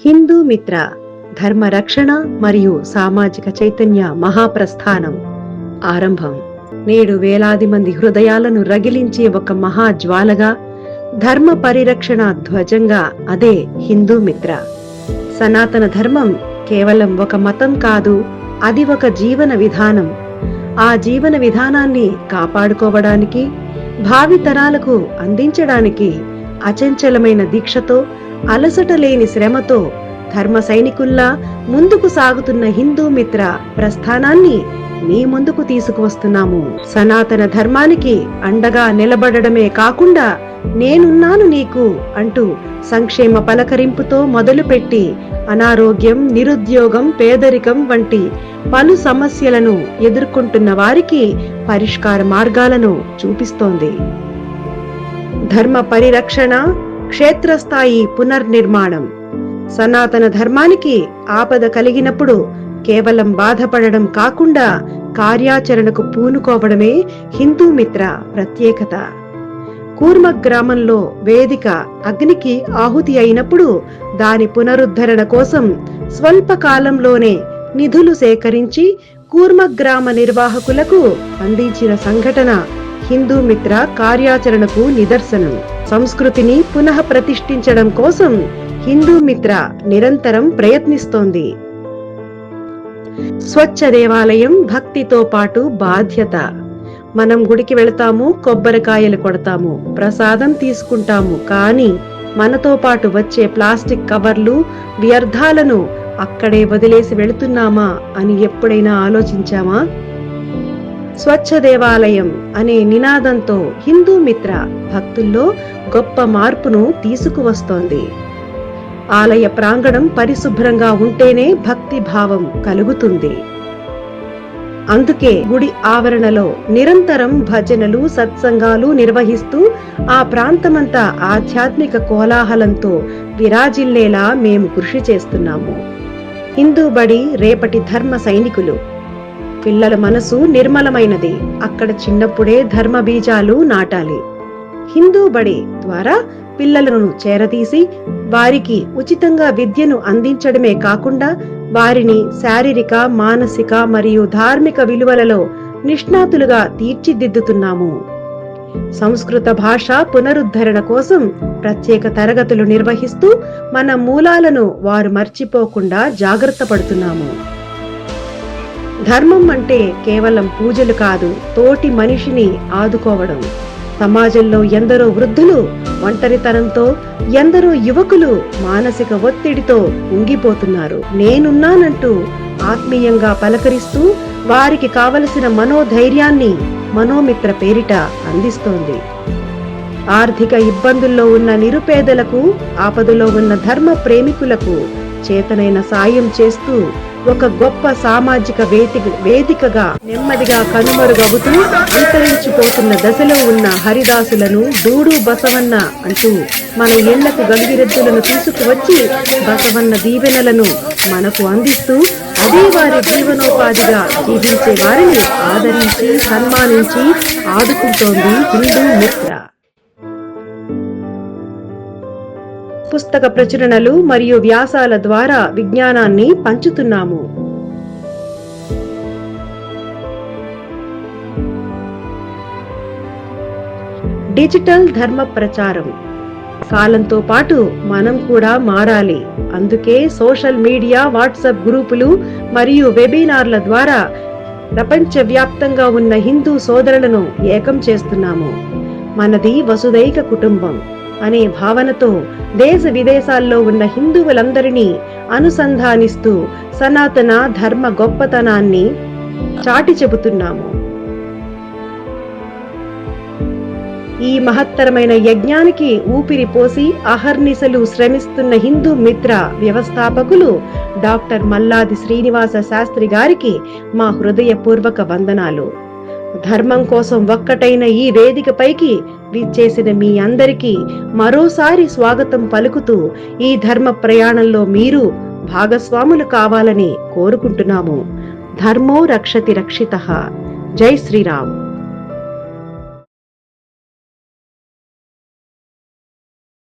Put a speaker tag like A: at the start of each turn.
A: హిందూ మిత్ర ధర్మ రక్షణ మరియు సామాజిక చైతన్య మహాప్రస్థానం ఆరంభం. నేడు వేలాది మంది హృదయాలను రగిలించే ఒక మహాజ్వాలగా, ధర్మ పరిరక్షణ ధ్వజంగా అదే హిందూ మిత్ర. సనాతన ధర్మం కేవలం ఒక మతం కాదు, అది ఒక జీవన విధానం. ఆ జీవన విధానాన్ని కాపాడుకోవడానికి, భావితరాలకు అందించడానికి అచంచలమైన దీక్షతో, అలసట లేని శ్రమతో ధర్మ సైనికుల్లా ముందుకు సాగుతున్న హిందూ మిత్ర ప్రస్థానాన్ని మీ ముందుకు తీసుకువస్తున్నాము. సనాతన ధర్మానికి అండగా నిలబడమే కాకుండా నేనున్నాను నీకు అంటూ సంక్షేమ పలకరింపుతో మొదలుపెట్టి అనారోగ్యం, నిరుద్యోగం, పేదరికం వంటి పలు సమస్యలను ఎదుర్కొంటున్న వారికి పరిష్కార మార్గాలను చూపిస్తోంది. ధర్మ పరిరక్షణ, క్షేత్రస్థాయి పునర్నిర్మాణం. సనాతన ధర్మానికి ఆపద కలిగినప్పుడు కేవలం బాధపడడం కాకుండా కార్యాచరణకు పూనుకోవడమే హిందూ మిత్ర ప్రత్యేకత. కూర్మ గ్రామంలో వేదిక అగ్నికి ఆహుతి అయినప్పుడు దాని పునరుద్ధరణ కోసం స్వల్ప కాలంలోనే నిధులు సేకరించి కూర్మ గ్రామ నిర్వాహకులకు అందించిన సంఘటన హిందూ మిత్ర కార్యాచరణకు నిదర్శనం. సంస్కృతిని పునః ప్రతిష్ఠించడం కోసం హిందూ మిత్ర నిరంతరం ప్రయత్నిస్తోంది. స్వచ్ఛ దేవాలయం భక్తితో పాటు బాధ్యత. మనం గుడికి వెళతాము, కొబ్బరికాయలు కొడతాము, ప్రసాదం తీసుకుంటాము. కానీ మనతో పాటు వచ్చే ప్లాస్టిక్ కవర్లు, వ్యర్థాలను అక్కడే వదిలేసి వెళుతున్నామా అని ఎప్పుడైనా ఆలోచించామా? స్వచ్ఛ దేవాలయం అనే నినాదంతో హిందూ మిత్ర భక్తుల్లో గొప్ప మార్పును తీసుకువస్తోంది. ఆలయ ప్రాంగణం పరిశుభ్రంగా ఉంటేనే భక్తి భావం కలుగుతుంది. అందుకే గుడి ఆవరణలో నిరంతరం భజనలు, సత్సంగాలు నిర్వహిస్తూ ఆ ప్రాంతమంతా ఆధ్యాత్మిక కోలాహలంతో విరాజిల్లేలా మేము కృషి చేస్తున్నాము. హిందూ బడి రేపటి ధర్మ సైనికులు. పిల్లల మనసు నిర్మలమైనది, అక్కడ చిన్నప్పుడే ధర్మ బీజాలు నాటాలి. హిందూ బడి ద్వారా పిల్లలను చేరదీసి వారికి ఉచితంగా విద్యను అందించడమే కాకుండా వారిని శారీరక, మానసిక మరియు ధార్మిక విలువలలో నిష్ణాతులుగా తీర్చిదిద్దుతున్నాము. సంస్కృత భాష పునరుద్ధరణ కోసం ప్రత్యేక తరగతులు నిర్వహిస్తూ మన మూలాలను వారు మర్చిపోకుండా జాగ్రత్త పడుతున్నాము. ధర్మం అంటే కేవలం పూజలు కాదు, తోటి మనిషిని ఆదుకోవడం. సమాజంలో ఎందరో వృద్ధులు ఒంటరితనంతో, ఎందరో యువకులు మానసిక ఒత్తిడితో కుంగిపోతున్నారు. నేనున్నానంటూ ఆత్మీయంగా పలకరిస్తూ వారికి కావలసిన మనోధైర్యాన్ని మనోమిత్ర పేరిట అందిస్తోంది. ఆర్థిక ఇబ్బందుల్లో ఉన్న నిరుపేదలకు, ఆపదలో ఉన్న ధర్మ ప్రేమికులకు చేతనైన సాయం చేస్తూ ఒక గొప్ప సామాజిక వేదికగా నెమ్మదిగా కనుమరుగవుతూ అంతరించిపోతున్న దశలో ఉన్న హరిదాసులను, డూడు బసవన్న అంటూ మన ఇళ్లకు గంగిరెద్దులను తీసుకువచ్చి బసవన్న దీవెనలను మనకు అందిస్తూ అదే వారి జీవనోపాధిగా జీవించే వారిని ఆదరించి, సన్మానించి ఆదుకుంటోంది హిందూ మిత్ర. పుస్తక ప్రచురణలు మరియు వ్యాసాల ద్వారా విజ్ఞానాన్ని పంచుతున్నాము. డిజిటల్ ధర్మ ప్రచారం. కాలంతో పాటు మనం కూడా మారాలి. అందుకే సోషల్ మీడియా, వాట్సాప్ గ్రూపులు మరియు వెబినార్ల ద్వారా ప్రపంచవ్యాప్తంగా ఉన్న హిందూ సోదరులను ఏకం చేస్తున్నాము. మనది వసుదైక కుటుంబం అనే భావనతో దేశ విదేశాల్లో ఉన్న హిందువులందరినీ అనుసంధానిస్తూ సనాతన ధర్మ గొప్పతనాన్ని చాటి చెబుతున్నాము. ఈ మహత్తరమైన యజ్ఞానికి ఊపిరి పోసి అహర్నిశలు శ్రమిస్తున్న హిందూ మిత్ర వ్యవస్థాపకులు డాక్టర్ మల్లాది శ్రీనివాస శాస్త్రి గారికి మా హృదయపూర్వక వందనాలు. ధర్మం కోసం ఒక్కటైన ఈ వేదికపైకి విచ్చేసిన మీ అందరికీ మరోసారి స్వాగతం పలుకుతూ ఈ ధర్మ ప్రయాణంలో మీరు భాగస్వాములు కావాలని కోరుకుంటున్నాము. ధర్మో రక్షతి రక్షితః. జై శ్రీరామ్.